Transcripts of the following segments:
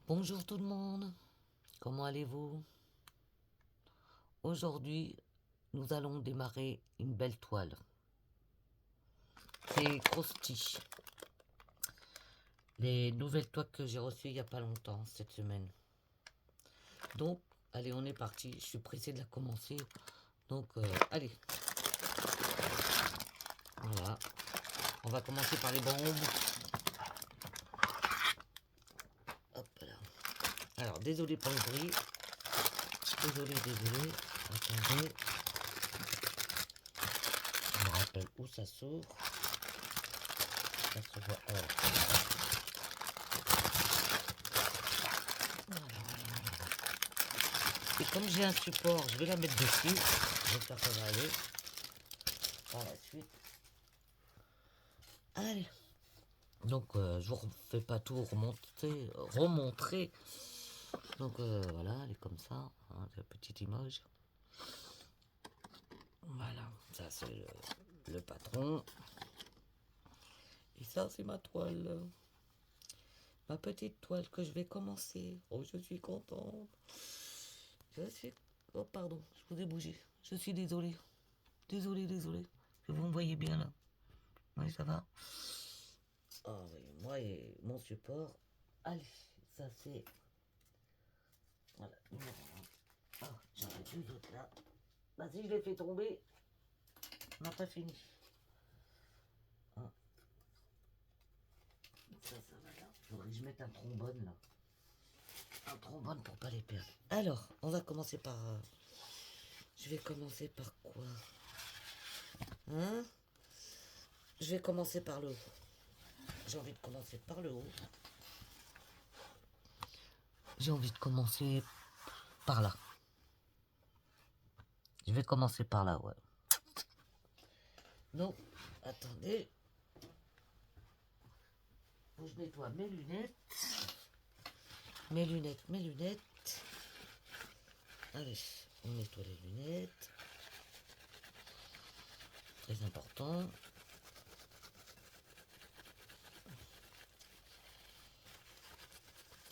Bonjour tout le monde, comment allez-vous? Aujourd'hui, nous allons démarrer une belle toile. C'est Crosti, les nouvelles toiles que j'ai reçues il n'y a pas longtemps, cette semaine. Donc, allez, on est parti. Je suis pressé de la commencer. Donc, allez. Voilà. On va commencer par les bombes. Hop là. Alors, désolé pour le bruit. Désolé. Attendez. Je me rappelle où ça s'ouvre. Ça se voit. Alors. Et comme j'ai un support, je vais la mettre dessus. J'espère que ça va aller. Par la suite. Allez. Donc, je vous refais pas tout remontrer. Donc, voilà, elle est comme ça. Hein, la petite image. Voilà, ça c'est le patron. Et ça, c'est ma toile. Ma petite toile que je vais commencer. Oh, je suis contente. Je suis... Oh, pardon, je vous ai bougé. Je suis désolée. Désolée. Vous me voyez bien là. Oui, ça va. Ah oui, moi et mon support. Allez, ça c'est... Voilà, numéro 1. Ah, j'en ai deux autres là. Bah si je les fais tomber, on n'a pas fini. Ah, ça va là. Faudrait que je mette un trombone là. Un trombone pour pas les perdre. Alors, on va commencer par... je vais commencer par quoi? Hein? Je vais commencer par le haut. J'ai envie de commencer par le haut. J'ai envie de commencer par là. Je vais commencer par là, ouais. Non, attendez. Faut que je nettoie mes lunettes. Mes lunettes. Allez, on nettoie les lunettes. Très important.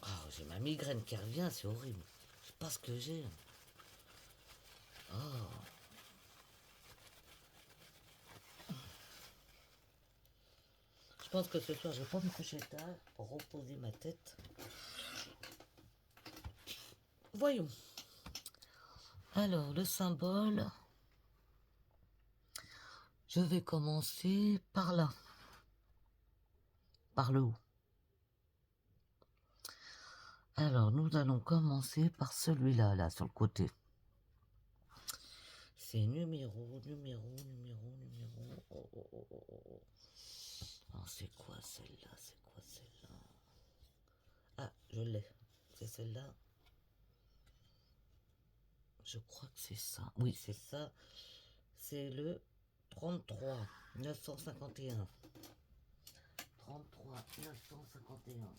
Oh, j'ai ma migraine qui revient, c'est horrible. Je sais pas ce que j'ai. Oh. Je pense que ce soir, je vais pas me coucher tard pour reposer ma tête. Voyons. Alors, le symbole. Je vais commencer par là. Par le haut. Alors, nous allons commencer par celui-là, là, sur le côté. C'est numéro. Oh. Alors, c'est quoi celle-là? Ah, je l'ai. C'est celle-là. Je crois que c'est ça. Oui, c'est ça. C'est le 33 951. 33 951.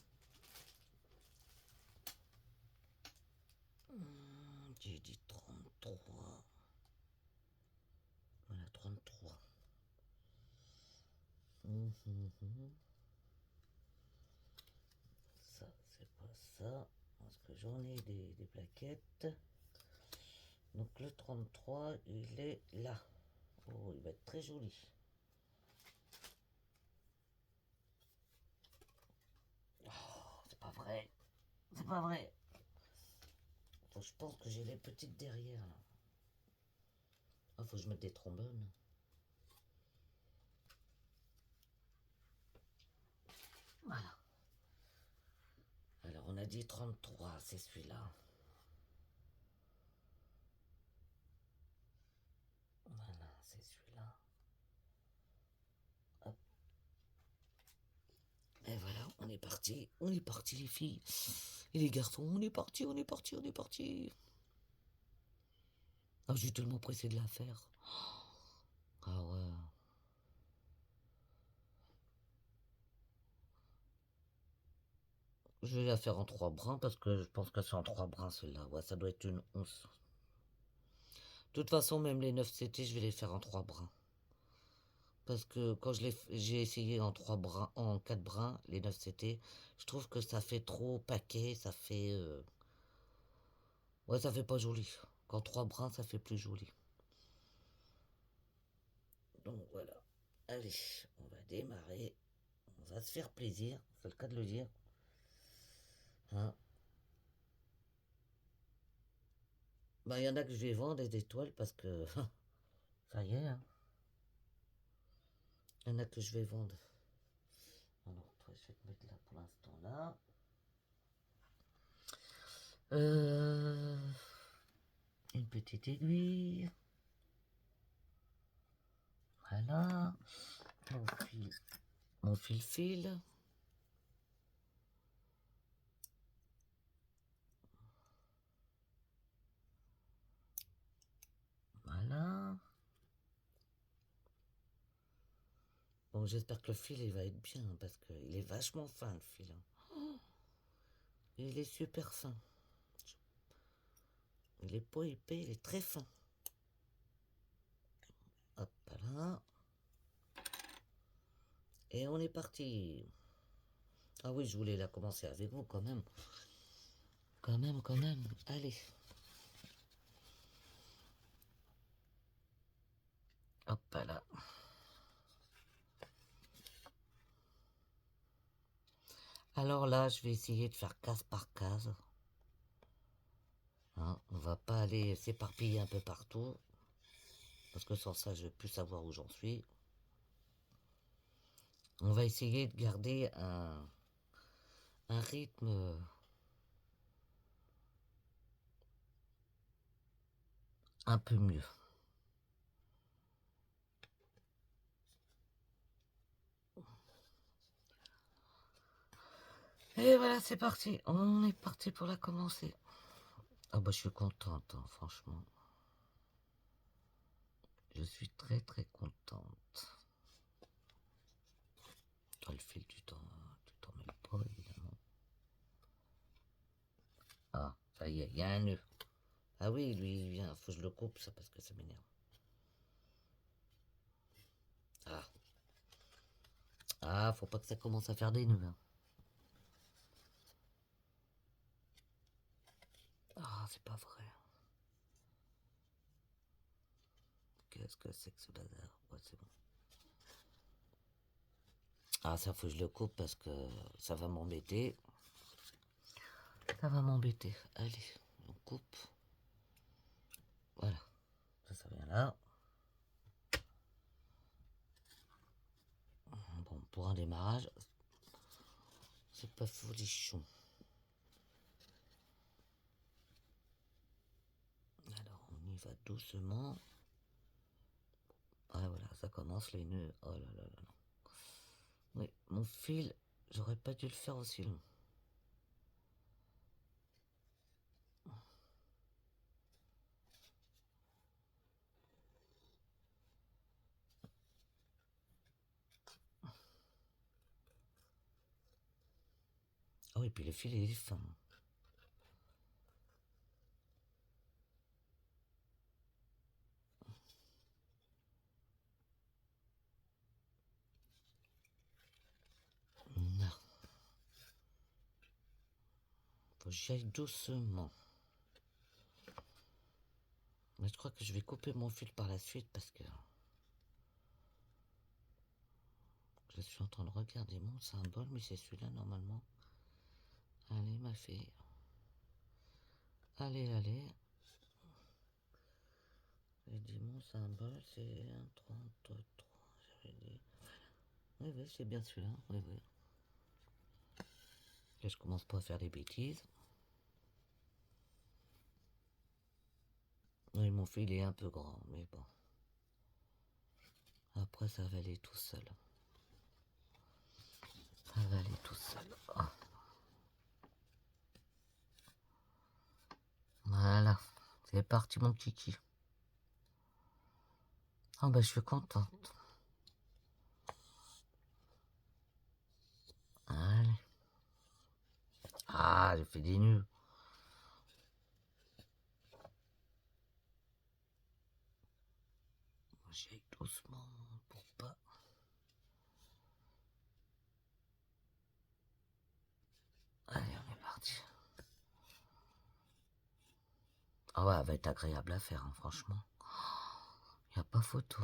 J'ai dit 33. Voilà, 33. Ça, c'est pas ça. Parce que j'en ai des plaquettes. Donc le 33, il est là. Oh, il va être très joli. Oh, c'est pas vrai. C'est pas vrai. Je pense que j'ai les petites derrière là. Ah, faut que je mette des trombones. Voilà. Alors on a dit 33, c'est celui-là. Voilà, c'est celui-là. Hop. Et voilà, on est parti les filles. Et les garçons, on est parti. Ah, je suis tellement pressé de la faire. Ah ouais. Je vais la faire en 3 brins parce que je pense que c'est en 3 brins celle-là. Ouais, ça doit être une 11. De toute façon, même les 9 CT, je vais les faire en 3 brins. Parce que quand j'ai essayé en 3 brins, en 4 brins, les 9 CT, je trouve que ça fait trop paquet, ça fait... Ouais, ça fait pas joli. Quand 3 brins, ça fait plus joli. Donc voilà. Allez, on va démarrer. On va se faire plaisir, c'est le cas de le dire. Hein. Bah, il y en a que je vais vendre des étoiles parce que ça y est. Hein. Il y en a que je vais vendre. Alors, toi, je vais te mettre là pour l'instant là. Euh, une petite aiguille. Voilà. Mon fil. Mon fil. Voilà. Bon, j'espère que le fil il va être bien parce qu'il est vachement fin le fil. Hein. Il est super fin. Il est pas épais, il est très fin. Hop là. Et on est parti. Ah oui, je voulais la commencer avec vous quand même. Quand même. Allez. Hop là. Alors là, je vais essayer de faire case par case. Hein, on va pas aller s'éparpiller un peu partout. Parce que sans ça, je vais plus savoir où j'en suis. On va essayer de garder un rythme un peu mieux. Et voilà, c'est parti. On est parti pour la commencer. Ah bah je suis contente, hein, franchement. Je suis très très contente. Toi, le fil, tu t'en mêles pas, évidemment. Ah, ça y est, il y a un nœud. Ah oui, lui, il vient. Faut que je le coupe, ça, parce que ça m'énerve. Ah. Ah, faut pas que ça commence à faire des nœuds. Hein. Ah, c'est pas vrai. Qu'est-ce que c'est que ce bazar? Ouais, c'est bon. Ah, ça, faut que je le coupe parce que ça va m'embêter. Ça va m'embêter. Allez, on coupe. Voilà. Ça vient là. Bon, pour un démarrage, c'est pas folichon. Alors, on y va doucement. Ah, voilà, ça commence les nœuds. Oh là là là là. Oui, mon fil, j'aurais pas dû le faire aussi long. Ah oui, puis le fil, il est fin. Non. Faut que j'y aille doucement. Mais je crois que je vais couper mon fil par la suite parce que je suis en train de regarder mon symbole, mais c'est celui-là normalement. Allez, ma fille. Allez, allez. J'ai dit mon symbole, c'est un 33. J'avais dit. Oui, oui, c'est bien celui-là. Oui, oui. Que je commence pas à faire des bêtises. Oui, mon fil est un peu grand, mais bon. Après, ça va aller tout seul. Ça va aller tout seul. Oh. Voilà. C'est parti, mon kiki. Ah, bah, je suis contente. Allez. Ah, j'ai fait des nœuds. J'y aille doucement pour pas. Ah ouais, elle va être agréable à faire, hein, franchement. Il n'y a pas photo.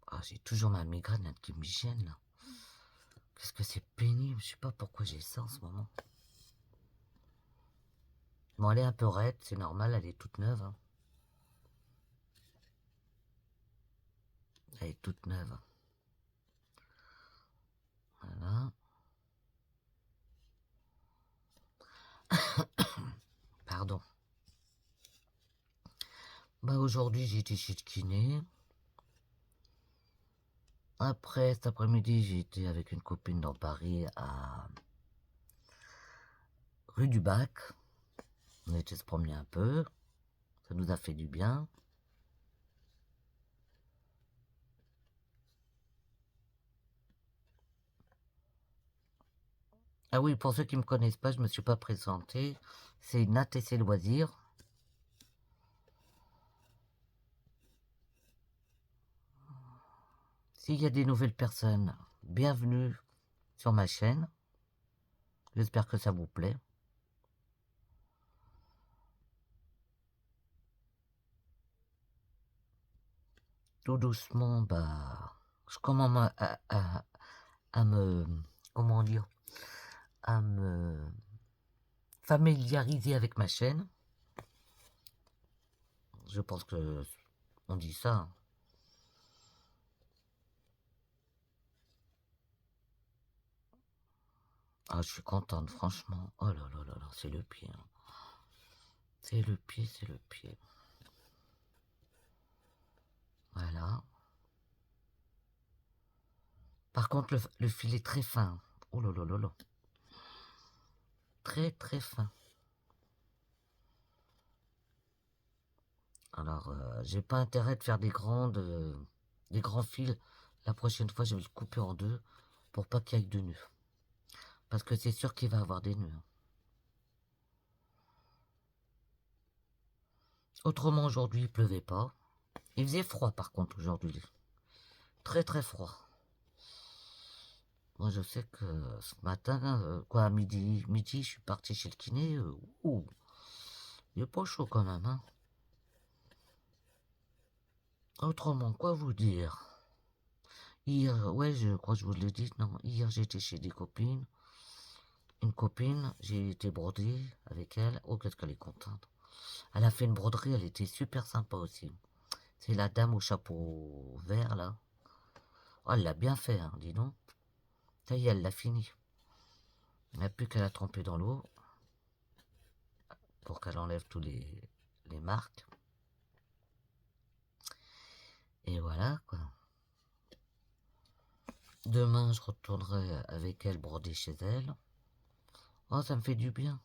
Ah, j'ai toujours ma migraine là, qui me gêne, là. Qu'est-ce que c'est pénible. Je sais pas pourquoi j'ai ça en ce moment. Bon, elle est un peu raide, c'est normal, elle est toute neuve. Hein. Elle est toute neuve. Voilà. Pardon. Bah aujourd'hui j'ai été chez le kiné. Après cet après-midi j'ai été avec une copine dans Paris à rue du Bac. On a été se promener un peu. Ça nous a fait du bien. Ah oui, pour ceux qui ne me connaissent pas, je me suis pas présenté. C'est Nat et ses loisirs. S'il y a des nouvelles personnes, bienvenue sur ma chaîne. J'espère que ça vous plaît. Tout doucement, bah, je commence à me, comment dire, à me familiariser avec ma chaîne. Je pense que on dit ça. Hein. Ah, je suis contente, franchement. Oh là là là là, c'est le pied. Hein. C'est le pied, c'est le pied. Voilà. Par contre, le fil est très fin. Oh là là là là. Très très fin. Alors, j'ai pas intérêt de faire des grands fils. La prochaine fois, je vais le couper en deux pour pas qu'il y ait de nœuds. Parce que c'est sûr qu'il va avoir des nœuds. Autrement, aujourd'hui, il pleuvait pas. Il faisait froid, par contre, aujourd'hui. Très très froid. Moi, je sais que ce matin, quoi, à midi, je suis parti chez le kiné. Ouh, il est pas chaud quand même, hein. Autrement, quoi vous dire? Hier, ouais, je crois que je vous l'ai dit, non. Hier, j'étais chez des copines. Une copine, j'ai été broder avec elle. Oh, qu'est-ce qu'elle est contente. Elle a fait une broderie, elle était super sympa aussi. C'est la dame au chapeau vert, là. Oh, elle l'a bien fait, hein, dis donc. Ça y est, elle l'a fini. Il n'y a plus qu'à la tremper dans l'eau pour qu'elle enlève tous les marques. Et voilà, quoi. Demain, je retournerai avec elle broder chez elle. Oh, ça me fait du bien.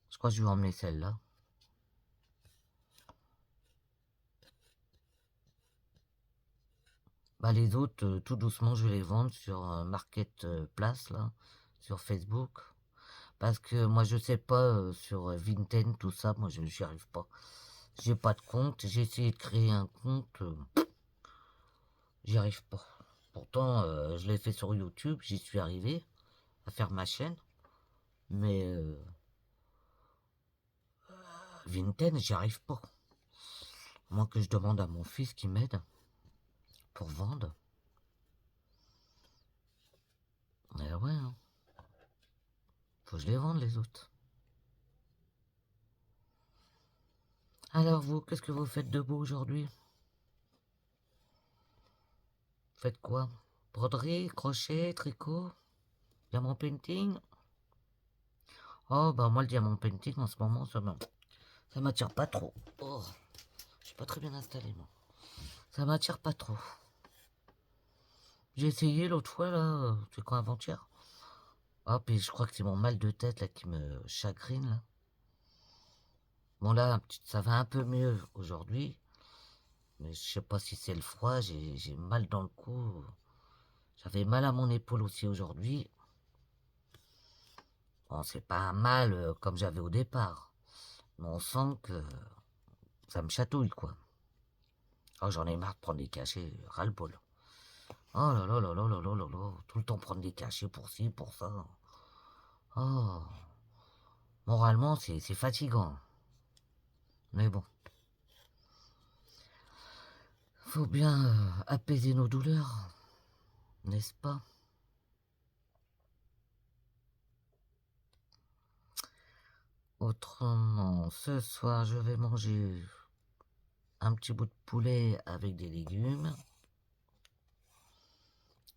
Je crois que je vais emmener celle-là. Bah, les autres, tout doucement, je vais les vendre sur Marketplace, là, sur Facebook. Parce que moi, je sais pas, sur Vinted, tout ça, moi, je n'y arrive pas. J'ai pas de compte. J'ai essayé de créer un compte. J'y arrive pas. Pourtant, je l'ai fait sur YouTube. J'y suis arrivé à faire ma chaîne. Mais Vinted, j'y arrive pas. Moi que je demande à mon fils qui m'aide pour vendre. Eh ouais, hein. Faut que je les vende les autres. Alors vous, qu'est-ce que vous faites de beau aujourd'hui? Faites quoi? Broderie, crochet, tricot, diamant painting? Oh bah moi le diamant painting en ce moment ça m'attire pas trop. Oh, je suis pas très bien installé moi. Ça m'attire pas trop. J'ai essayé l'autre fois là, c'est quand avant-hier. Ah puis je crois que c'est mon mal de tête là qui me chagrine là. Bon là, ça va un peu mieux aujourd'hui. Mais je sais pas si c'est le froid, j'ai mal dans le cou. J'avais mal à mon épaule aussi aujourd'hui. Bon, c'est pas un mal comme j'avais au départ. Mais on sent que ça me chatouille, quoi. Oh, j'en ai marre de prendre des cachets, ras-le-bol. Oh là là là là là là là là. Tout le temps prendre des cachets pour ci, pour ça. Oh. Moralement, c'est fatigant. Mais bon, faut bien apaiser nos douleurs, n'est-ce pas? Autrement, ce soir, je vais manger un petit bout de poulet avec des légumes,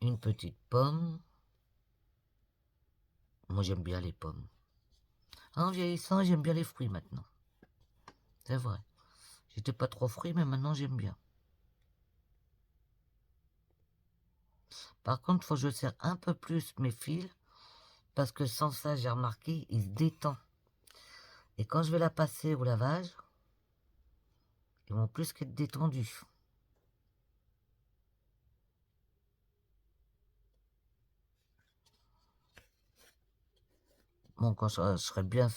une petite pomme. Moi, j'aime bien les pommes. En vieillissant, j'aime bien les fruits maintenant. C'est vrai. J'étais pas trop fruit, mais maintenant, j'aime bien. Par contre, faut que je serre un peu plus mes fils, parce que sans ça, j'ai remarqué, il se détend. Et quand je vais la passer au lavage, ils vont plus qu'être détendus. Bon, quand je serai bien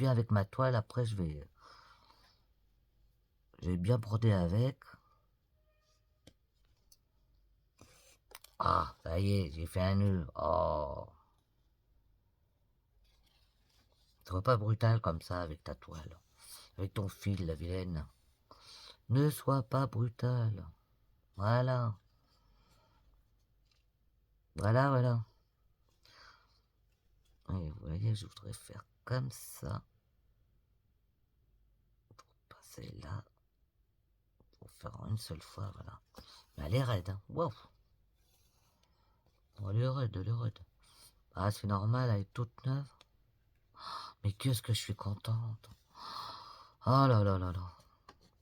avec ma toile, après, je vais bien broder avec. Ah, ça y est, j'ai fait un nœud. Oh, sois pas brutal comme ça avec ta toile. Avec ton fil, la vilaine. Ne sois pas brutal. Voilà. Voilà, voilà. Et vous voyez, je voudrais faire comme ça. Pour passer là. Pour faire en une seule fois, voilà. Mais elle est raide, hein. Wow. Oh, elle est raide, elle est raide. Ah, c'est normal, elle est toute neuve. Mais qu'est-ce que je suis contente. Oh là là là là.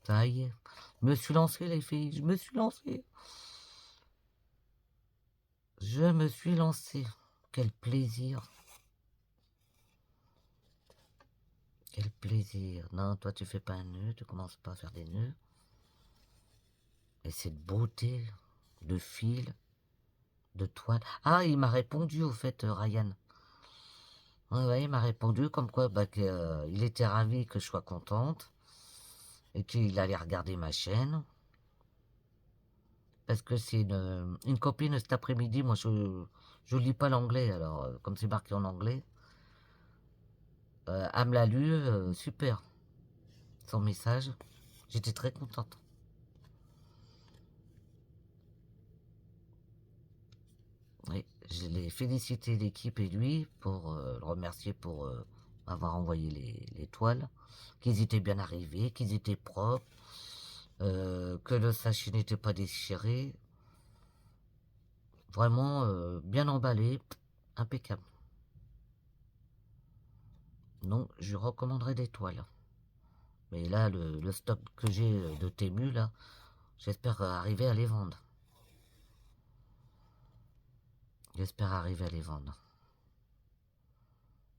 Ça y est. Je me suis lancé, les filles. Je me suis lancé. Je me suis lancé. Quel plaisir. Quel plaisir. Non, toi, tu fais pas un nœud. Tu commences pas à faire des nœuds. Et cette beauté de fil, de toile. Ah, il m'a répondu, au fait, Ryan. Ouais, ouais, il m'a répondu comme quoi bah, il était ravi que je sois contente. Et qu'il allait regarder ma chaîne. Parce que c'est une copine cet après-midi. Moi, je lis pas l'anglais. Alors, comme c'est marqué en anglais, elle me l'a lu. Super. Son message. J'étais très contente. Oui, je l'ai félicité l'équipe et lui pour le remercier pour avoir envoyé les toiles. Qu'ils étaient bien arrivés, qu'ils étaient propres, que le sachet n'était pas déchiré. Vraiment bien emballé, impeccable. Non, je recommanderais des toiles. Mais là, le stock que j'ai de Temu, là, j'espère arriver à les vendre. J'espère arriver à les vendre.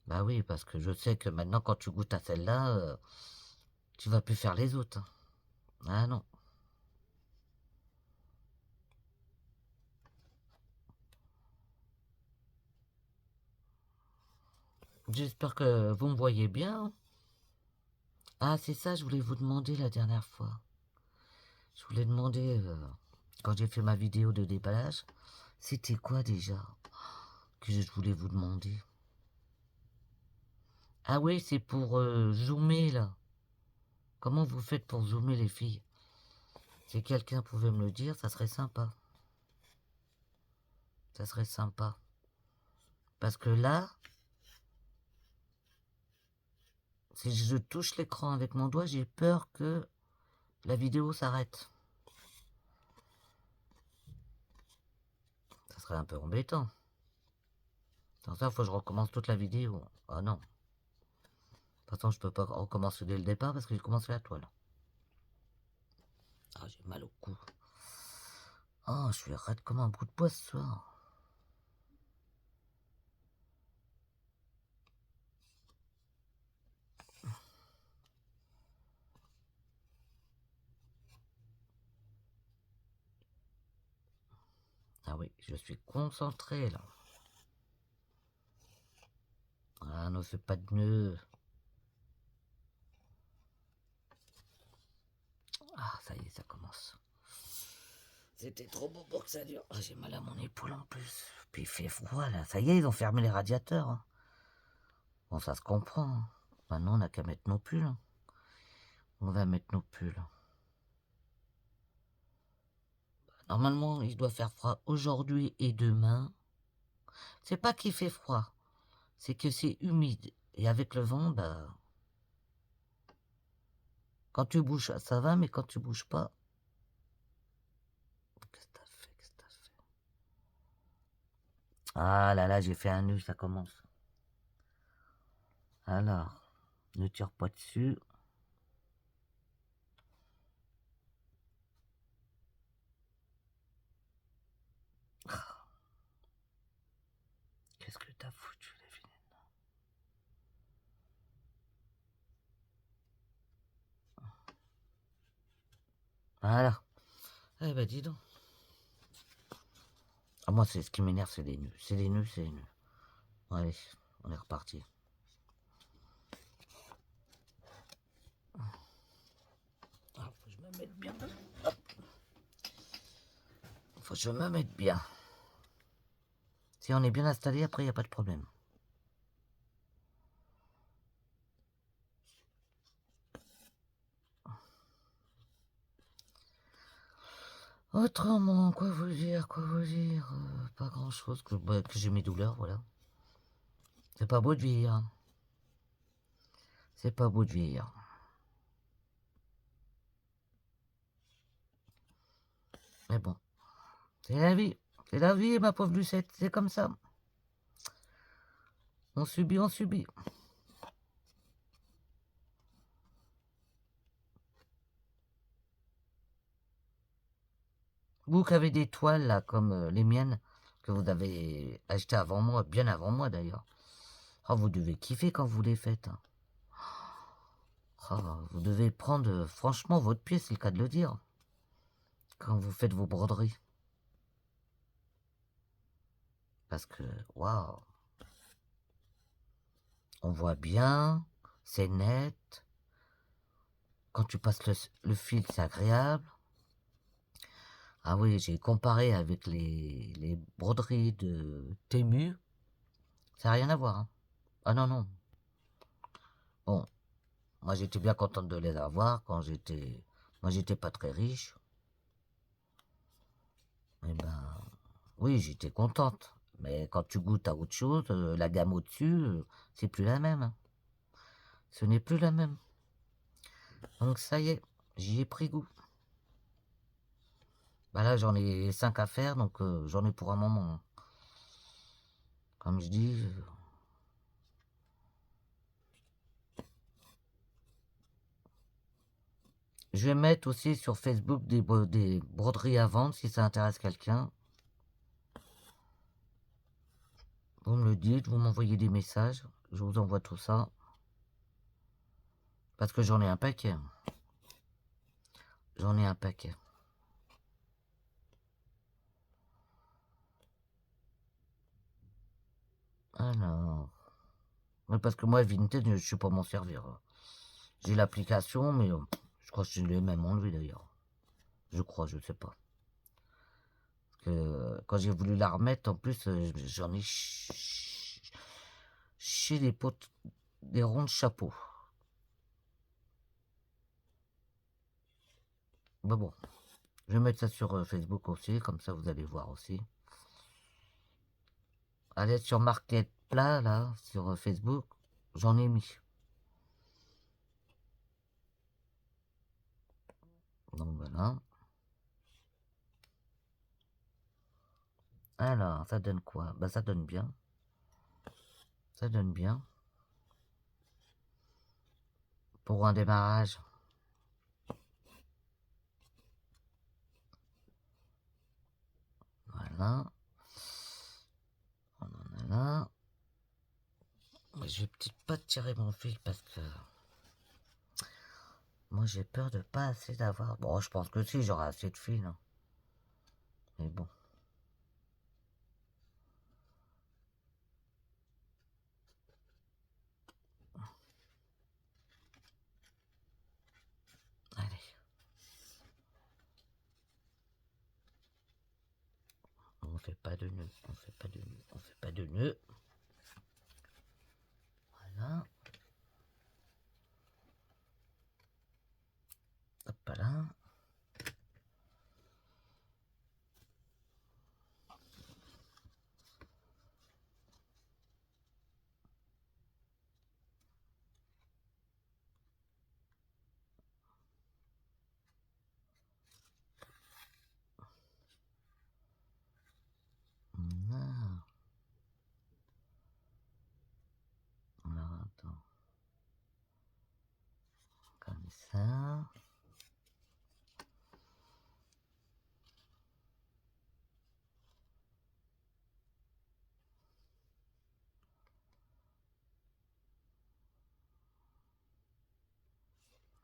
Bah oui, parce que je sais que maintenant, quand tu goûtes à celle-là, tu vas plus faire les autres, hein. Ah non. J'espère que vous me voyez bien. Ah, c'est ça, je voulais vous demander la dernière fois. Je voulais demander, quand j'ai fait ma vidéo de déballage, c'était quoi déjà que je voulais vous demander? Ah oui, c'est pour zoomer, là. Comment vous faites pour zoomer, les filles? Si quelqu'un pouvait me le dire, ça serait sympa. Ça serait sympa. Parce que là, si je touche l'écran avec mon doigt, j'ai peur que la vidéo s'arrête. Ça serait un peu embêtant. Sans ça, il faut que je recommence toute la vidéo. Ah non. De toute façon, je peux pas recommencer dès le départ parce que j'ai commencé la toile. Ah, j'ai mal au cou. Ah, je suis raide comme un bout de bois ce soir. Ah oui, je suis concentré là. Ah, ne fais pas de nœud. Ah, ça y est, ça commence. C'était trop beau pour que ça dure. Ah, j'ai mal à mon épaule en plus. Puis il fait froid là. Ça y est, ils ont fermé les radiateurs, hein. Bon, ça se comprend. Hein. Maintenant, on n'a qu'à mettre nos pulls. Hein. On va mettre nos pulls. Normalement, il doit faire froid aujourd'hui et demain. C'est pas qu'il fait froid, c'est que c'est humide. Et avec le vent, bah, quand tu bouges, ça va, mais quand tu bouges pas... Qu'est-ce que t'as fait? Qu'est-ce que t'as fait? Ah là là, j'ai fait un nœud, ça commence. Alors, ne tire pas dessus. Qu'est-ce que t'as foutu, la vilaine? Voilà. Eh ben, dis donc. Ah, moi, c'est ce qui m'énerve, c'est les nœuds. C'est les nœuds, c'est les nœuds. Bon, allez, on est reparti. Ah, faut que je me mette bien. Hop. Faut que je me mette bien. Si on est bien installé, après, il n'y a pas de problème. Autrement, quoi vous dire, pas grand-chose, que j'ai mes douleurs, voilà. C'est pas beau de vieillir. Hein. C'est pas beau de vieillir. Mais bon, c'est la vie. C'est la vie, ma pauvre Lucette, c'est comme ça. On subit, on subit. Vous qui avez des toiles, là, comme les miennes, que vous avez achetées avant moi, bien avant moi d'ailleurs. Oh, vous devez kiffer quand vous les faites. Hein. Oh, vous devez prendre franchement votre pied, c'est le cas de le dire, quand vous faites vos broderies. Parce que, waouh, on voit bien, c'est net. Quand tu passes le fil, c'est agréable. Ah oui, j'ai comparé avec les broderies de Temu. Ça n'a rien à voir. Hein. Ah non, non. Bon, moi j'étais bien contente de les avoir quand j'étais... Moi j'étais pas très riche. Eh ben, oui, j'étais contente. Mais quand tu goûtes à autre chose, la gamme au-dessus, c'est plus la même. Hein. Ce n'est plus la même. Donc ça y est, j'y ai pris goût. Bah là, j'en ai 5 à faire, donc j'en ai pour un moment. Hein. Comme je dis... Je vais mettre aussi sur Facebook des broderies à vendre si ça intéresse quelqu'un. Vous me le dites, vous m'envoyez des messages, je vous envoie tout ça. Parce que j'en ai un paquet. J'en ai un paquet. Alors... Oui, parce que moi, Vinted, je ne sais pas m'en servir. J'ai l'application, mais je crois que je l'ai même enlevé d'ailleurs. Je crois, je ne sais pas. Parce que quand j'ai voulu la remettre, en plus, j'en ai chez les potes des ronds de chapeau. Bah bon, je vais mettre ça sur Facebook aussi, comme ça vous allez voir aussi. Allez sur Marketplace, là, sur Facebook, j'en ai mis. Donc voilà. Alors, ça donne quoi? Bah ça donne bien. Ça donne bien. Pour un démarrage. Voilà. On en a là. Je vais peut-être pas tirer mon fil parce que... Moi j'ai peur de pas assez d'avoir... Bon, je pense que si, j'aurai assez de fil. Hein. Mais bon. Allez. On fait pas de nœud. On fait pas de nœud. On fait pas de nœud. Voilà. Hop là. Voilà. Alors, attends. Comme ça.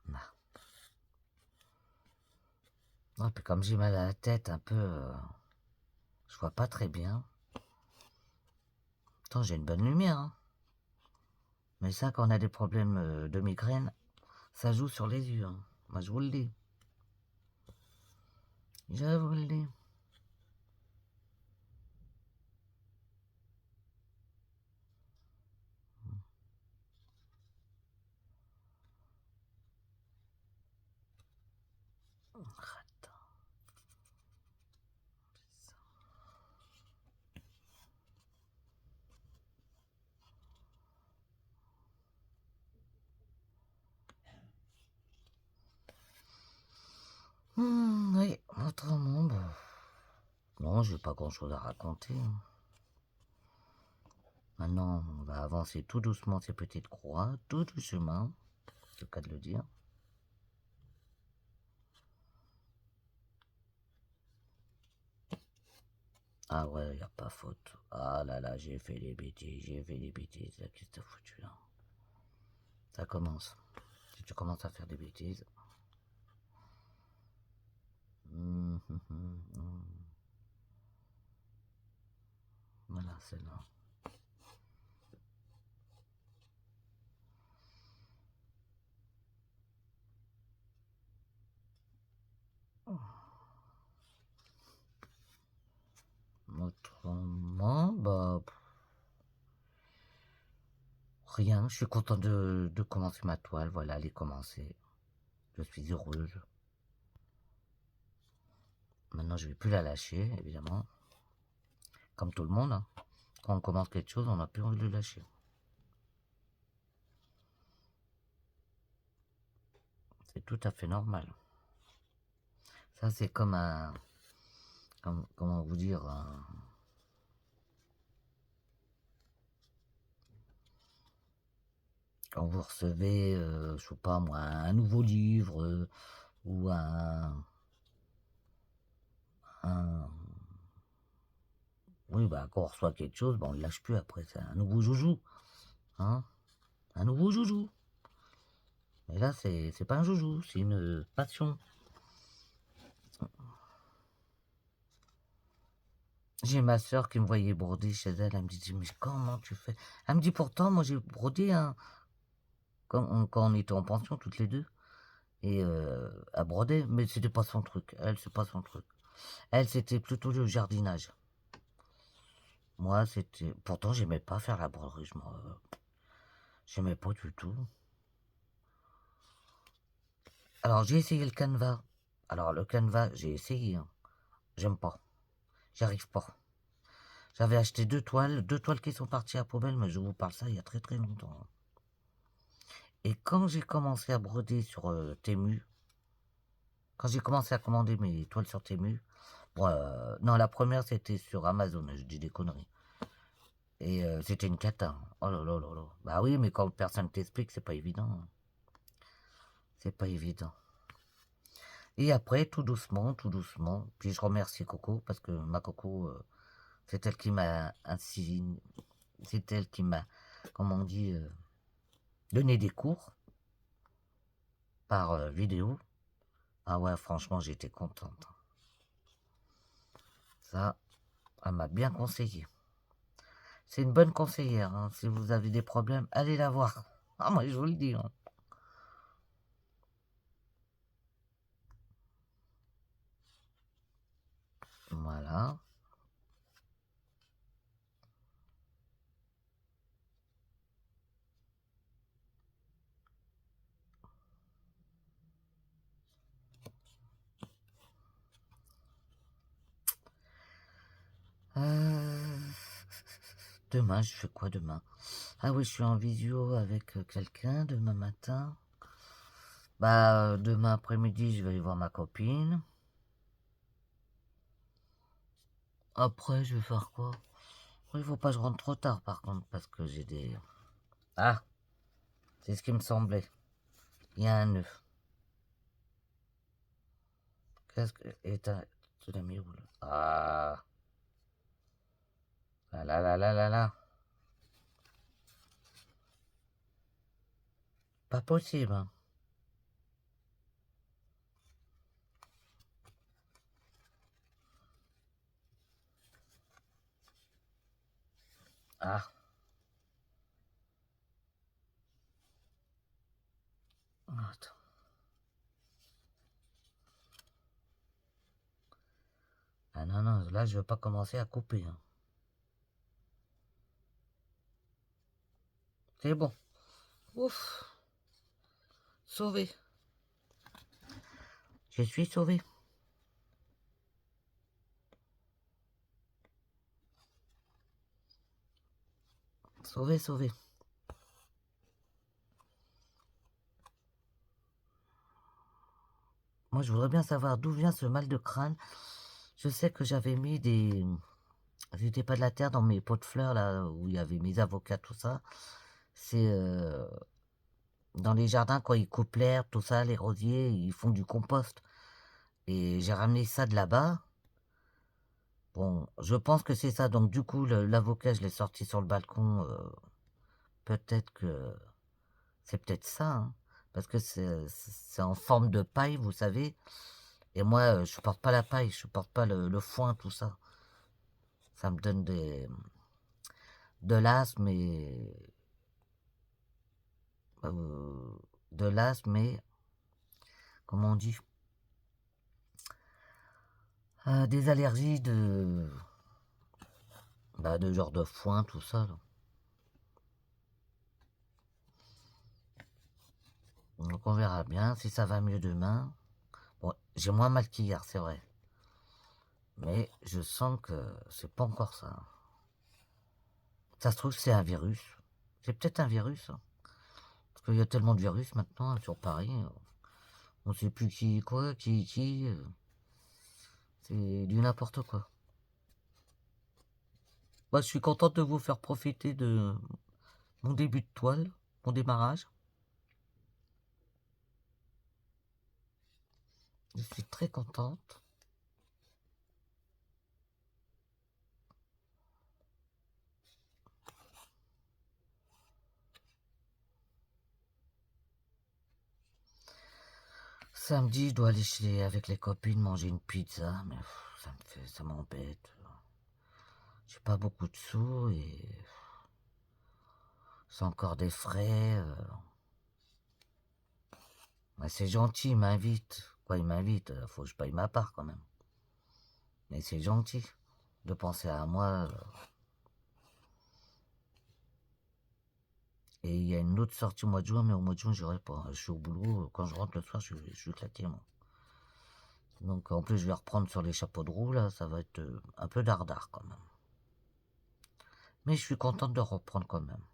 Là. Oh, puis comme j'ai mal à la tête un peu, je vois pas très bien. Pourtant j'ai une bonne lumière, hein. Mais ça, quand on a des problèmes de migraine, ça joue sur les yeux, hein. Moi je vous le dis. Je vous le dis. Attends. Oui, autrement, bah, non, j'ai pas grand chose à raconter, hein. Maintenant, on va avancer tout doucement ces petites croix, tout doucement, c'est le cas de le dire. Ah ouais, y a pas faute. Ah là là, j'ai fait des bêtises, là, qu'est-ce que t'as foutu là? Ça commence. Si tu commences à faire des bêtises. Voilà, c'est là. Autrement, bah, rien. Je suis content de commencer ma toile. Voilà, elle est commencée. Je suis heureuse. Maintenant, je vais plus la lâcher, évidemment. Comme tout le monde, hein. Quand on commence quelque chose, on n'a plus envie de le lâcher. C'est tout à fait normal. Ça, c'est comme un... comment vous dire... quand vous recevez, je sais pas moi, un nouveau livre ou un... Oui, bah quand on reçoit quelque chose, bah, on ne le lâche plus après. C'est un nouveau joujou. Hein, un nouveau joujou. Mais là, c'est pas un joujou, c'est une passion. J'ai ma soeur qui me voyait broder chez elle. Elle me dit, mais comment tu fais? Elle me dit, pourtant, moi j'ai brodé hein, quand on était en pension toutes les deux. Et à broder, mais c'était pas son truc. Elle, c'est pas son truc. Elle, c'était plutôt le jardinage. Moi, c'était... Pourtant, j'aimais pas faire la broderie. J'aimais pas du tout. Alors, j'ai essayé le canevas. Alors, le canevas, j'ai essayé, hein. J'aime pas. J'y arrive pas. J'avais acheté deux toiles qui sont parties à poubelle, mais je vous parle ça il y a très très longtemps. Et quand j'ai commencé à broder sur Temu, quand j'ai commencé à commander mes toiles sur Temu, bon, non, la première c'était sur Amazon, je dis des conneries. Et c'était une cata. Oh là là là là. Bah oui, mais quand personne t'explique, c'est pas évident. C'est pas évident. Et après, tout doucement, puis je remercie Coco, parce que ma Coco, c'est elle qui m'a ainsi, c'est elle qui m'a, comment on dit, donné des cours par vidéo. Ah ouais, franchement, j'étais contente. Ça, elle m'a bien conseillé. C'est une bonne conseillère, hein. Si vous avez des problèmes, allez la voir. Ah, moi, je vous le dis, hein. Voilà. Demain, je fais quoi demain? Ah oui, je suis en visio avec quelqu'un demain matin. Bah, demain après-midi, je vais aller voir ma copine. Après, je vais faire quoi? Il faut pas que je rentre trop tard, par contre, parce que j'ai des... Ah, c'est ce qui me semblait. Il y a un nœud. Qu'est-ce que... Et tu l'as mis où, là? Ah, là, là, là, là, là, là. Pas possible, hein. Ah, attends. Ah non, non, là, je veux pas commencer à couper, hein. C'est bon. Ouf, sauvé. Je suis sauvé. Sauvé, sauvé. Moi, je voudrais bien savoir d'où vient ce mal de crâne. Je sais que j'avais mis des... J'étais pas de la terre dans mes pots de fleurs, là, où il y avait mes avocats, tout ça. C'est dans les jardins, quand ils coupent l'herbe, tout ça, les rosiers, ils font du compost. Et j'ai ramené ça de là-bas. Bon, je pense que c'est ça. Donc, du coup, l'avocat, je l'ai sorti sur le balcon. Peut-être que c'est peut-être ça, hein. Parce que c'est en forme de paille, vous savez. Et moi, je supporte pas la paille, je supporte pas le foin, tout ça. Ça me donne de l'asthme et... de l'asthme et... Comment on dit? Des allergies de... Bah, de genre de foin, tout ça, là. Donc on verra bien si ça va mieux demain. Bon, j'ai moins mal qu'hier, c'est vrai. Mais je sens que c'est pas encore ça. Ça se trouve, c'est un virus. C'est peut-être un virus, hein. Parce qu'il y a tellement de virus maintenant, hein, sur Paris. On sait plus qui, quoi, qui. C'est du n'importe quoi. Bah, je suis contente de vous faire profiter de mon début de toile, mon démarrage. Je suis très contente. Samedi, je dois aller avec les copines manger une pizza, mais ça m'embête. J'ai pas beaucoup de sous et c'est encore des frais. Mais c'est gentil, il m'invite. Quoi, il m'invite, faut que je paye ma part quand même. Mais c'est gentil de penser à moi. Et il y a une autre sortie au mois de juin, mais au mois de juin, j'irai pas. Je suis au boulot. Quand je rentre le soir, je suis éclaté, moi. Donc en plus, je vais reprendre sur les chapeaux de roue, là. Ça va être un peu dardard quand même. Mais je suis contente de reprendre quand même.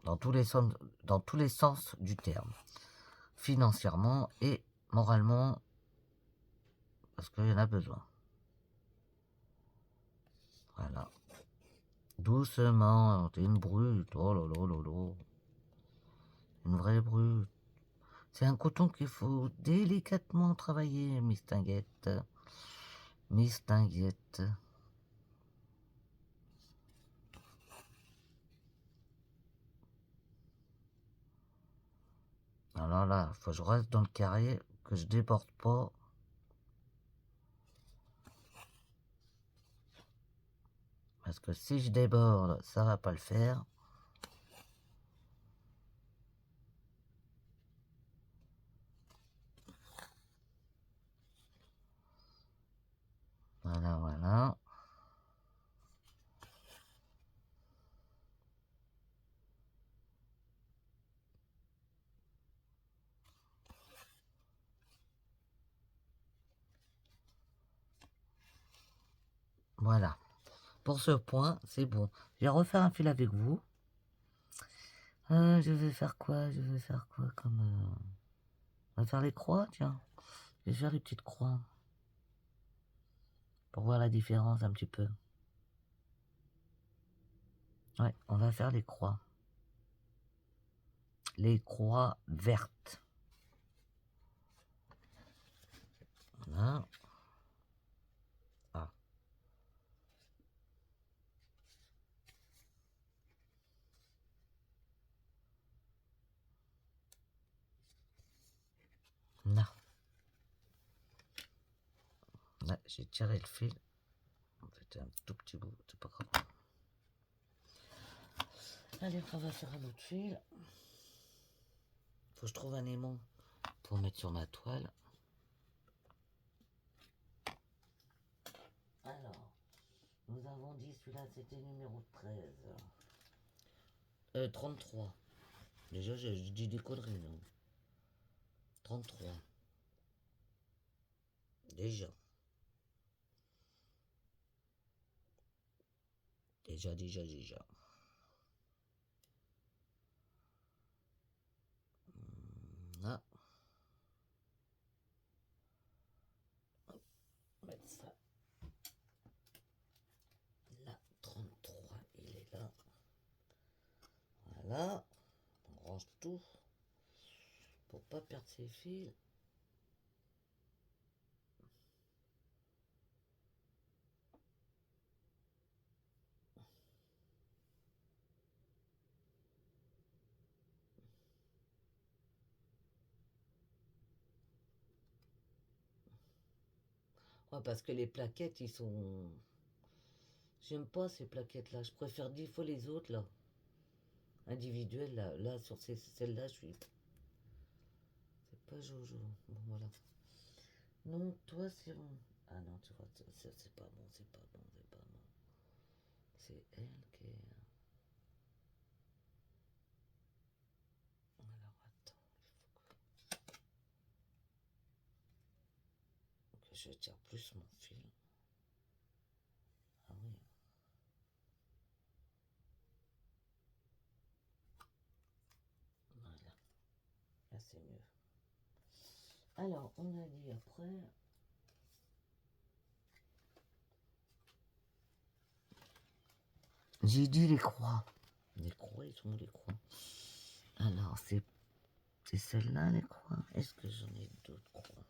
Dans tous les sens du terme. Financièrement et moralement, parce qu'il y en a besoin. Voilà. Doucement, t'es une brute. Oh là là là là. Une vraie brute. C'est un coton qu'il faut délicatement travailler, Miss Tinguette. Miss Tinguette. Alors là, faut que je reste dans le carré, que je déborde pas. Parce que si je déborde, ça va pas le faire. Voilà, voilà. Voilà. Pour ce point, c'est bon. Je vais refaire un fil avec vous. Je vais faire quoi? Je vais faire quoi comme... On va faire les croix, tiens. Je vais faire les petites croix. Pour voir la différence un petit peu. Ouais, on va faire les croix. Les croix vertes. Voilà. Ah. Non. Là, j'ai tiré le fil. C'était un tout petit bout, c'est pas grave. Allez, on va faire un autre fil. Faut que je trouve un aimant pour mettre sur ma toile. Alors, nous avons dit celui-là c'était numéro 13. 33. Déjà, j'ai dit des conneries, non? 33. Déjà. Déjà. Là. On va mettre ça. Là, 33, il est là. Voilà. On range tout. Pour pas perdre ses fils. Ouais, parce que les plaquettes, ils sont... J'aime pas ces plaquettes-là. Je préfère 10 fois les autres, là. Individuelles, là. Là, sur celle-là, je suis... C'est pas Jojo. Bon, voilà. Non, toi, c'est bon. Ah non, tu vois, c'est pas bon, c'est pas bon, c'est pas bon. C'est elle qui est... Alors, attends, il faut que je tire plus mon fil. Ah oui. Voilà. Là, c'est mieux. Alors, on a dit après... J'ai dit les croix. Les croix, ils sont où les croix? Alors, c'est celle-là, les croix. Est-ce que j'en ai d'autres croix?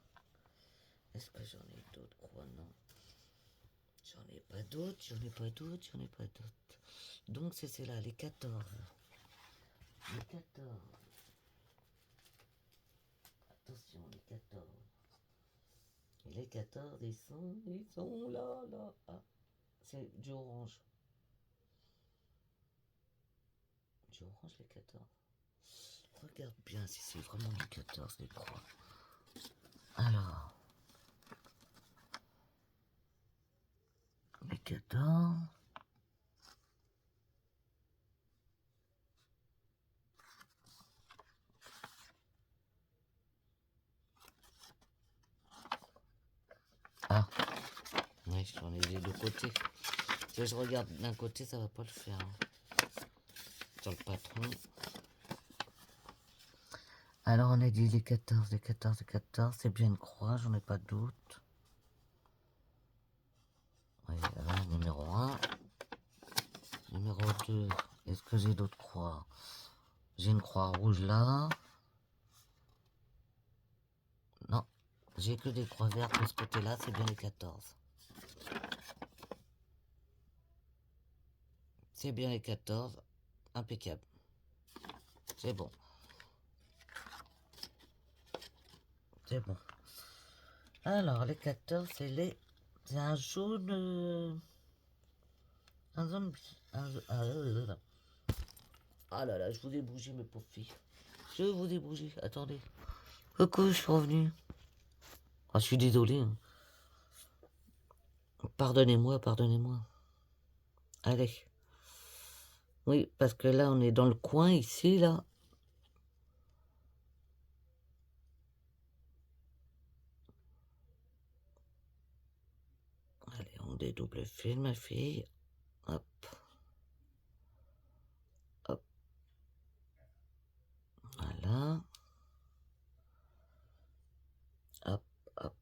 Est-ce que j'en ai d'autres croix? Non. J'en ai pas d'autres, j'en ai pas d'autres, j'en ai pas d'autres. Donc, c'est celle-là, les 14. Les 14. Attention, les 14. Et les 14, ils sont là, là. Ah, c'est du orange. Du orange, les 14. Regarde bien si c'est vraiment les 14, les croix. Alors. Les 14. Ah. Oui, j'en ai des deux côtés. Si je regarde d'un côté, ça va pas le faire. Hein. Sur le patron. Alors on a dit les 14, les 14, les 14. C'est bien une croix, j'en ai pas de doute. Oui, là, numéro 1. Numéro 2. Est-ce que j'ai d'autres croix? J'ai une croix rouge là. Non. J'ai que des croix vertes de ce côté-là, c'est bien les 14. C'est bien les 14. Impeccable. C'est bon. C'est bon. Alors, les 14, c'est les... C'est un jaune... Un jaune... Ah là là, je vous ai bougé, mes pauvres filles. Je vous ai bougé. Attendez. Coucou, je suis revenu. Ah, je suis désolé. Hein. Pardonnez-moi, pardonnez-moi. Allez. Oui, parce que là, on est dans le coin, ici, là. Allez, on dédouble le fil, ma fille. Hop. Hop. Voilà. Hop, hop.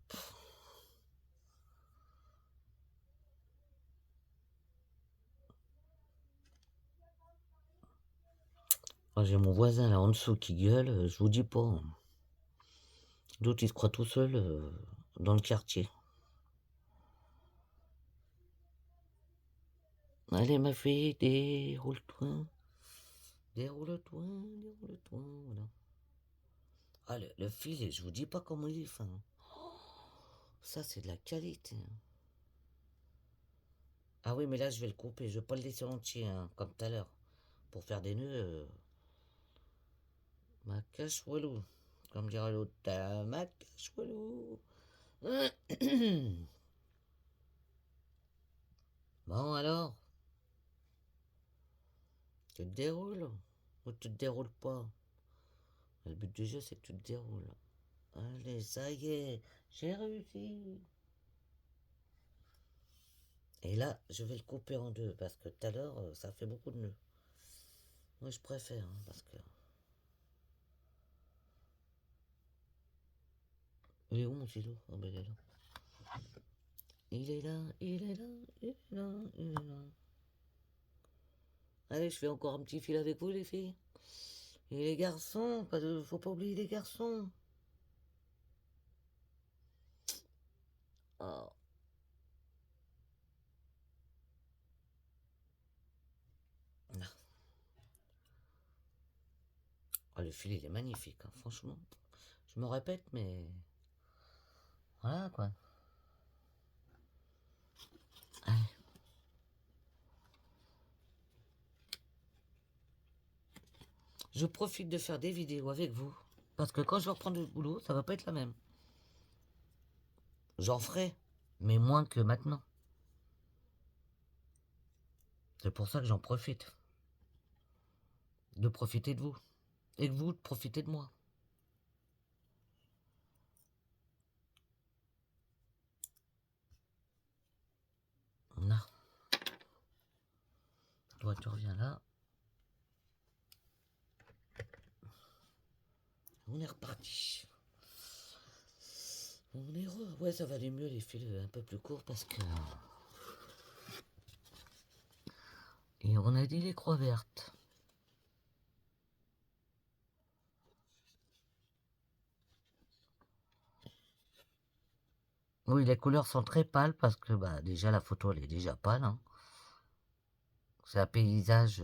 Oh, j'ai mon voisin là en dessous qui gueule, je vous dis pas. L'autre il se croit tout seul dans le quartier. Allez ma fille, déroule-toi. Déroule-toi, déroule-toi, voilà. Ah, le filet, je vous dis pas comment il est fin. Ça, c'est de la qualité. Ah oui, mais là, je vais le couper. Je vais pas le laisser entier, hein, comme tout à l'heure. Pour faire des nœuds, ma cache walou. Comme dirait l'autre, ma cache walou. Bon, alors, tu te déroules ou tu te déroules pas? Le but du jeu, c'est que tu te déroules. Allez, ça y est, j'ai réussi. Et là, je vais le couper en deux parce que tout à l'heure, ça fait beaucoup de nœuds. Moi, je préfère, hein, parce que... Il est où mon stylo? Ah ben, il est là. Il est là, il est là, il est là, il est là. Allez, je fais encore un petit fil avec vous, les filles. Et les garçons, faut pas oublier les garçons. Oh. Oh, le fil, il est magnifique, hein, franchement. Je me répète, mais... Voilà, quoi. Allez. Je profite de faire des vidéos avec vous. Parce que quand je vais reprendre le boulot, ça va pas être la même. J'en ferai, mais moins que maintenant. C'est pour ça que j'en profite. De profiter de vous. Et que vous, de profiter de moi. Non. Toi, tu reviens là. On est reparti. On est re... Ouais, ça va aller mieux les fils un peu plus courts parce que... Et on a dit les croix vertes. Oui, les couleurs sont très pâles parce que bah, déjà la photo elle est déjà pâle. Hein. C'est un paysage,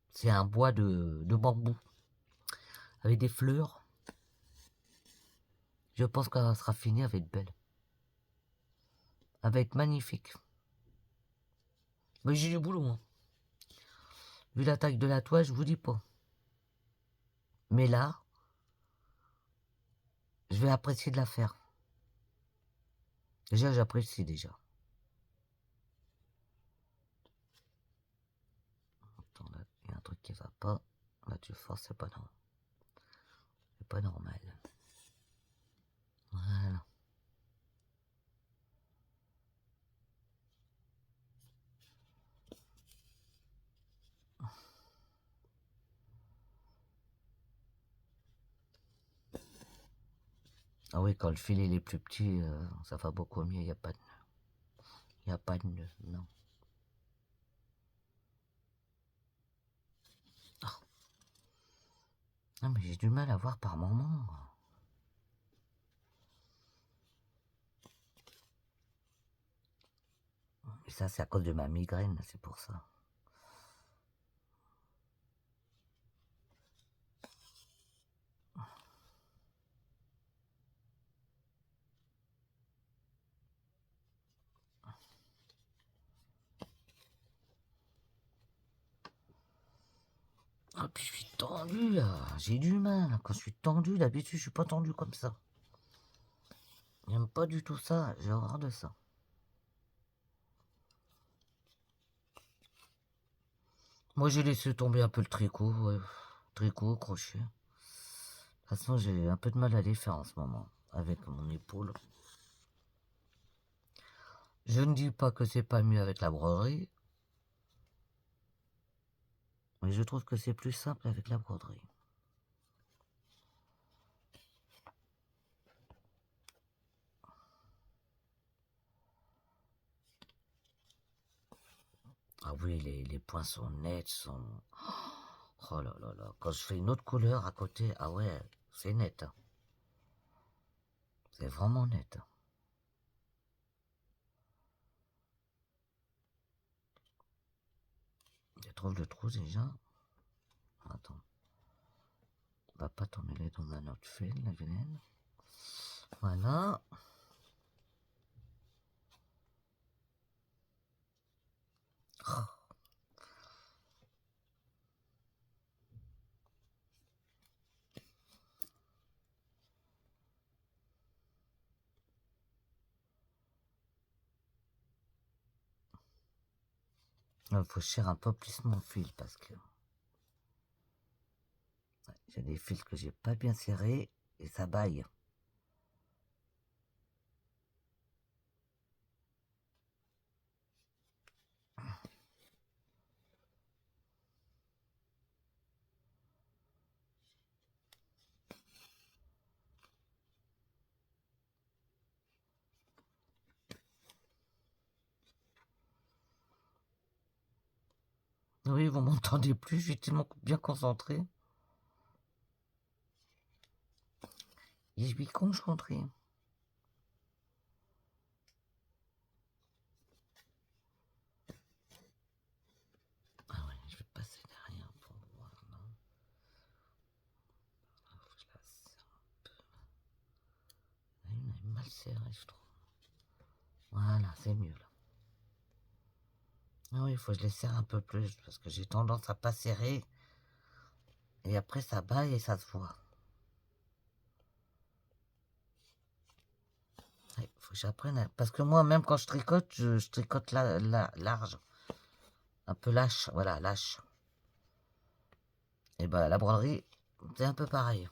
c'est un bois de bambou avec des fleurs. Je pense qu'elle sera finie, elle va être belle. Elle va être magnifique. Mais j'ai du boulot. Hein. Vu la taille de la toile, je vous dis pas. Mais là, je vais apprécier de la faire. Déjà, j'apprécie déjà. Attends, là, il y a un truc qui va pas. Là, tu forces, c'est pas normal. C'est pas normal. Voilà. Ah oui, quand le fil il est plus petit, ça va beaucoup mieux, il n'y a pas de nœud. Il n'y a pas de nœud, non. Oh. Ah, mais j'ai du mal à voir par moment. Et ça, c'est à cause de ma migraine, c'est pour ça. Ah, puis je suis tendu là, j'ai du mal. Quand je suis tendu, d'habitude, je suis pas tendu comme ça. J'aime pas du tout ça, j'ai horreur de ça. Moi, j'ai laissé tomber un peu le tricot, ouais. Tricot, crochet. De toute façon, j'ai un peu de mal à les faire en ce moment, avec mon épaule. Je ne dis pas que c'est pas mieux avec la broderie, Mais je trouve que c'est plus simple avec la broderie. Ah oui, les points sont nets, sont... Oh là là là, quand je fais une autre couleur à côté, ah ouais, c'est net. Hein. C'est vraiment net. Hein. Je trouve le trou déjà. Attends. On va pas t'emmêler dans un autre fil, la vilaine. Voilà. Oh. Il faut serrer un peu plus mon fil parce que j'ai des fils que j'ai pas bien serrés et ça baille. Oui, vous m'entendez plus, je suis tellement bien concentré. Et je suis concentré. Ah ouais, je vais passer derrière pour voir. Non. Faut que je la serre un peu. Elle est mal serrée, je trouve. Voilà, c'est mieux là. Ah oui, il faut que je les serre un peu plus parce que j'ai tendance à pas serrer. Et après, ça baille et ça se voit. Il faut que j'apprenne à... Parce que moi, même quand je tricote, je tricote large. Un peu lâche, voilà, lâche. Et ben la broderie, c'est un peu pareil.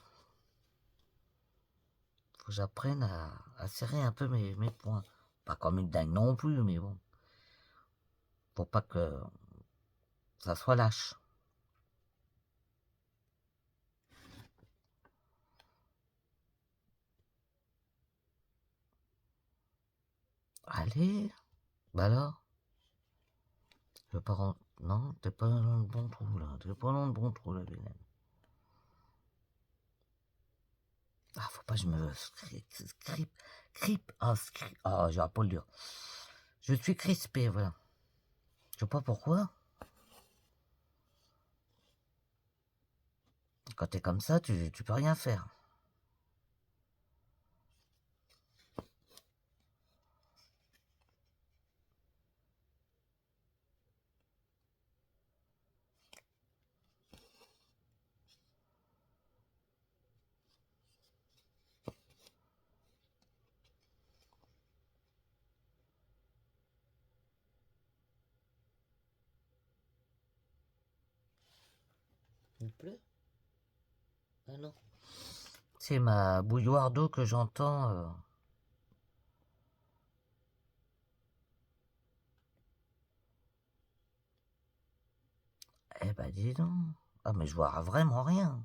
Faut que j'apprenne à serrer un peu mes points. Pas comme une dingue non plus, mais bon. Pour pas que ça soit lâche. Allez, bah alors. Je veux pas rentrer. Non, t'es pas dans le bon trou là. T'es pas dans le bon trou là, Vilaine. Ah, faut pas que je me Ah, j'ai pas le dire. Je suis crispé, voilà. Je sais pas pourquoi. Quand t'es comme ça, tu peux rien faire. Il pleut? Ah non. C'est ma bouilloire d'eau que j'entends. Eh ben dis donc. Ah mais je vois vraiment rien.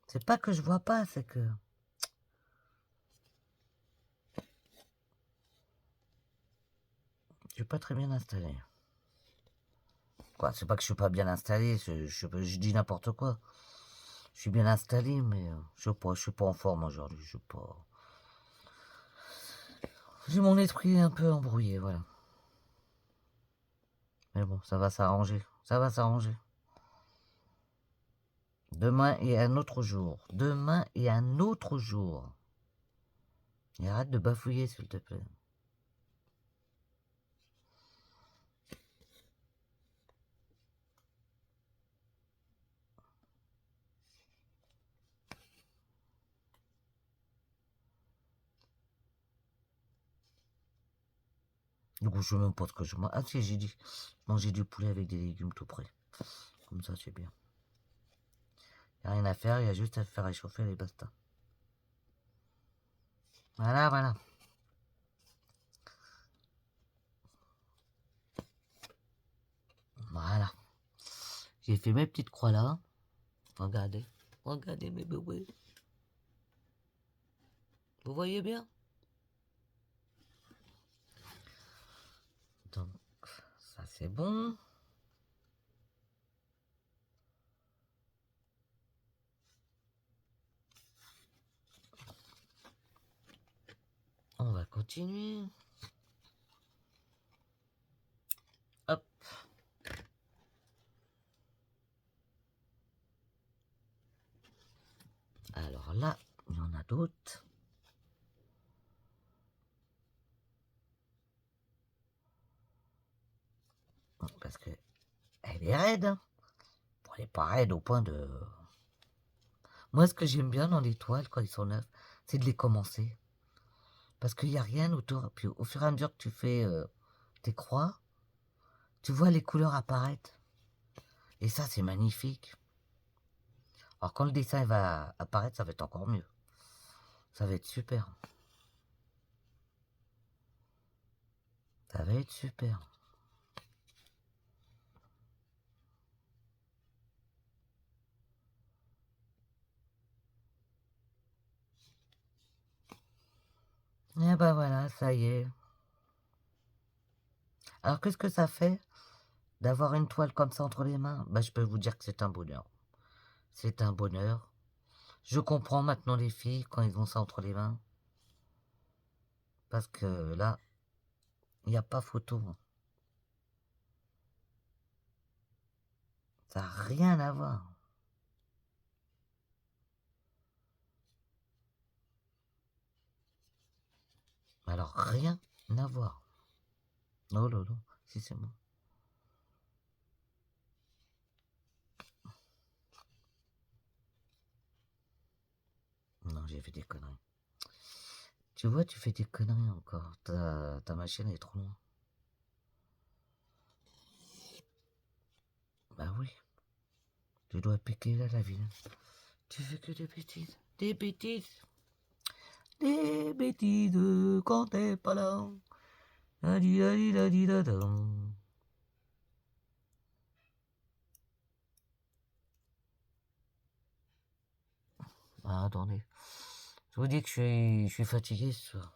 C'est pas que je vois pas, c'est que... Je suis pas très bien installé. Quoi, c'est pas que je suis pas bien installé, je dis n'importe quoi. Je suis bien installé, mais je suis pas en forme aujourd'hui, je suis pas... J'ai mon esprit un peu embrouillé, voilà. Mais bon, ça va s'arranger, ça va s'arranger. Demain et un autre jour. Demain et un autre jour. Et arrête de bafouiller, s'il te plaît. Du coup, je sais même pas ce que je mange. Ah si, j'ai dit manger du poulet avec des légumes tout prêts. Comme ça, c'est bien. Il n'y a rien à faire, il y a juste à faire réchauffer les basta. Voilà, voilà. Voilà. J'ai fait mes petites croix là. Regardez. Regardez mes bébés. Vous voyez bien? Donc, ça c'est bon. On va continuer. Hop. Alors là, il y en a d'autres. Parce que elle est raide. Hein. Bon, elle n'est pas raide au point de... Moi, ce que j'aime bien dans les toiles, quand ils sont neufs, c'est de les commencer. Parce qu'il n'y a rien autour. Puis au fur et à mesure que tu fais tes croix, tu vois les couleurs apparaître. Et ça, c'est magnifique. Alors quand le dessin va apparaître, ça va être encore mieux. Ça va être super. Ça va être super. Et ben voilà, ça y est. Alors qu'est-ce que ça fait d'avoir une toile comme ça entre les mains? Ben, je peux vous dire que c'est un bonheur. C'est un bonheur. Je comprends maintenant les filles quand ils ont ça entre les mains. Parce que là, il n'y a pas photo. Ça n'a rien à voir. Alors rien à voir. Oh là là, si c'est moi. Non, j'ai fait des conneries. Tu vois, tu fais des conneries encore. Ta machine est trop loin. Bah oui. Tu dois piquer là la ville. Tu fais que des bêtises. Des bêtises. Des bêtises quand t'es pas là. Da-di-da-di-da-di-da-dum. Ah, attendez. Je vous dis que je suis fatigué ce soir.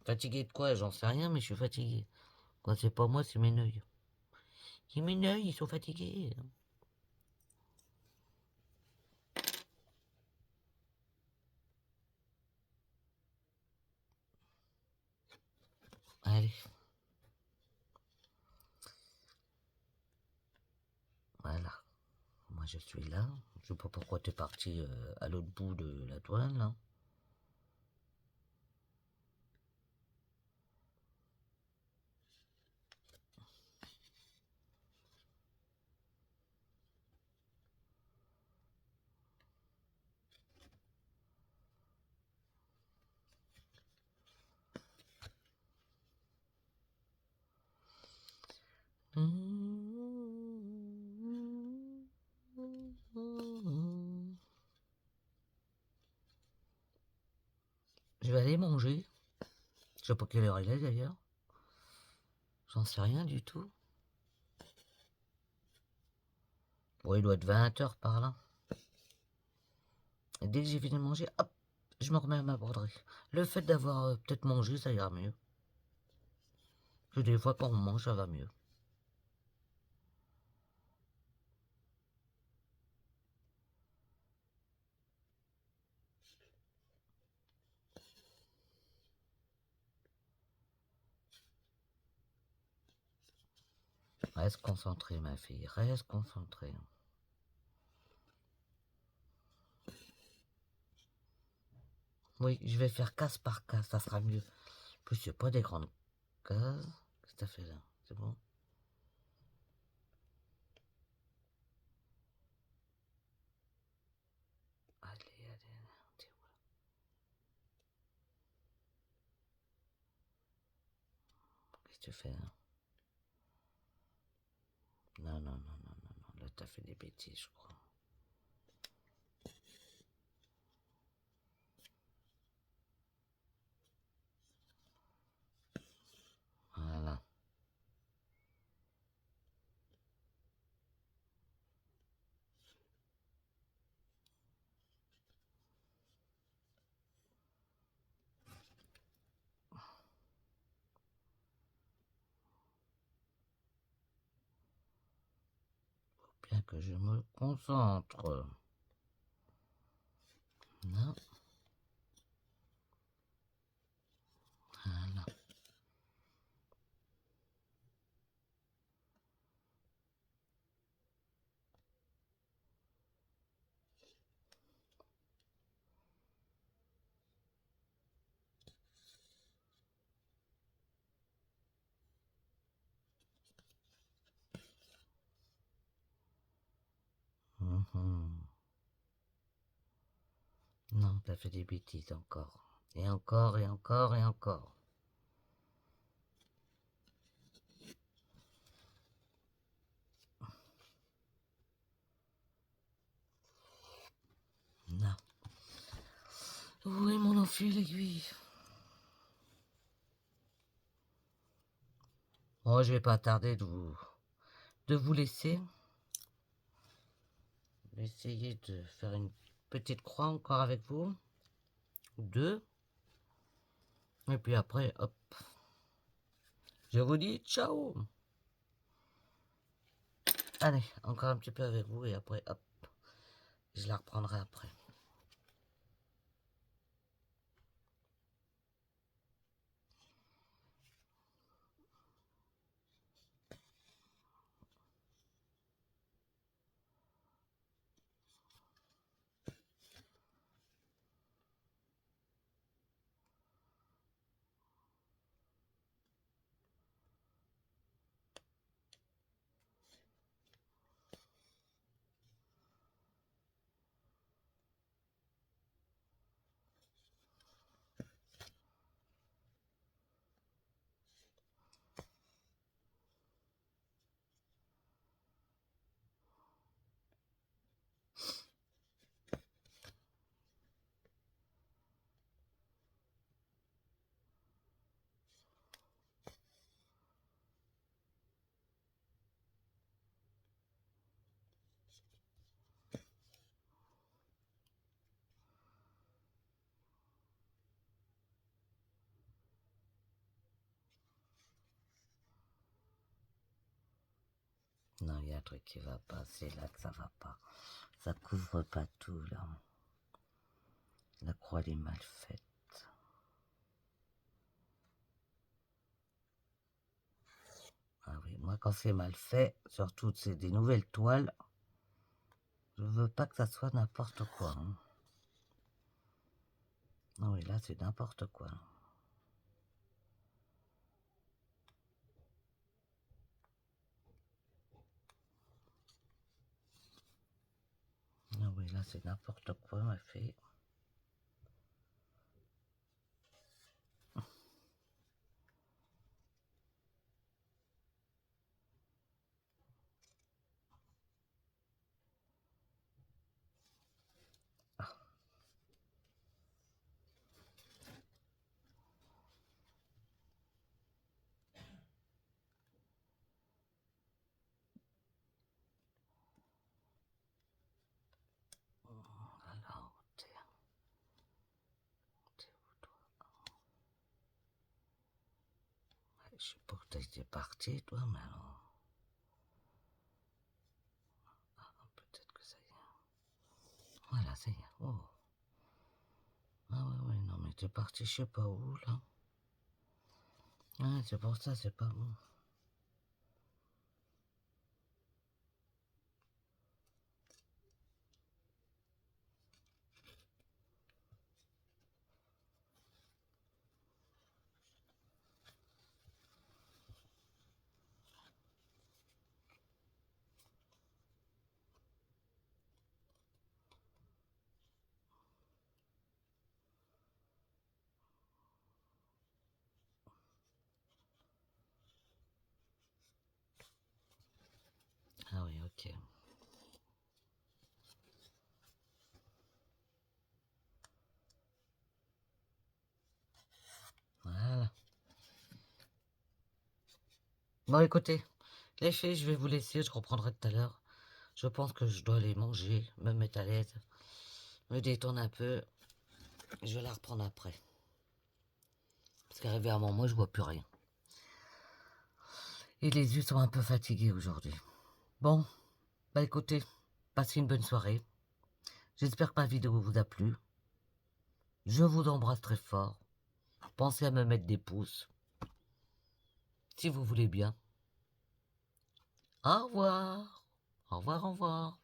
Fatigué de quoi? J'en sais rien, mais je suis fatigué. Quand c'est pas moi, c'est mes neuils. Mes neuils, ils sont fatigués. Allez. Voilà. Moi, je suis là. Je sais pas pourquoi t'es parti à l'autre bout de la toile, là. Je vais aller manger. Je sais pas quelle heure il est d'ailleurs. J'en sais rien du tout. Bon, il doit être 20 h par là. Et dès que j'ai fini de manger, hop, je me remets à ma broderie. Le fait d'avoir peut-être mangé, ça ira mieux. Parce que des fois, quand on mange, ça va mieux. Reste concentrée, ma fille. Reste concentrée. Oui, je vais faire case par case, ça sera mieux. En plus, c'est pas des grandes cases. Qu'est-ce que t'as fait là? C'est bon? Allez, allez, t'es où là? Qu'est-ce que tu fais là? Non, non, non, non, non, non. Là, t'as fait des bêtises, je crois. Voilà. que je me concentre. Non. Voilà. Non, t'as fait des bêtises encore. Et encore, et encore, et encore. Non. Où est mon enfil aiguille? Oh, je vais pas tarder de vous laisser. Je vais essayer de faire une petite croix encore avec vous. 2. Et puis après, hop. Je vous dis ciao. Allez, encore un petit peu avec vous et après, hop. Je la reprendrai après. Non, il y a un truc qui va pas. C'est là que ça va pas. Ça couvre pas tout, là. La croix, elle est mal faite. Ah oui, moi, quand c'est mal fait, surtout c'est des nouvelles toiles, je veux pas que ça soit n'importe quoi. Hein. Ah oui, là, c'est n'importe quoi. Ah oui, là, c'est n'importe quoi, ma fille. Alors, t'es où, toi? Ouais, je sais pas où t'es parti, toi, mais alors... Ah, peut-être que ça y est. Voilà, ça y est. Oh. Ah ouais, ouais, non, mais t'es parti je sais pas où, là. Ah, c'est pour ça, c'est pas bon. Ah oui, ok. Voilà. Bon, écoutez, les filles, je vais vous laisser, je reprendrai tout à l'heure. Je pense que je dois aller manger, me mettre à l'aise, me détendre un peu. Je vais la reprendre après. Parce qu'arrivé à un moment, je vois plus rien. Et les yeux sont un peu fatigués aujourd'hui. Bon, Bah écoutez, passez une bonne soirée. J'espère que ma vidéo vous a plu. Je vous embrasse très fort. Pensez à me mettre des pouces. Si vous voulez bien. Au revoir. Au revoir, au revoir.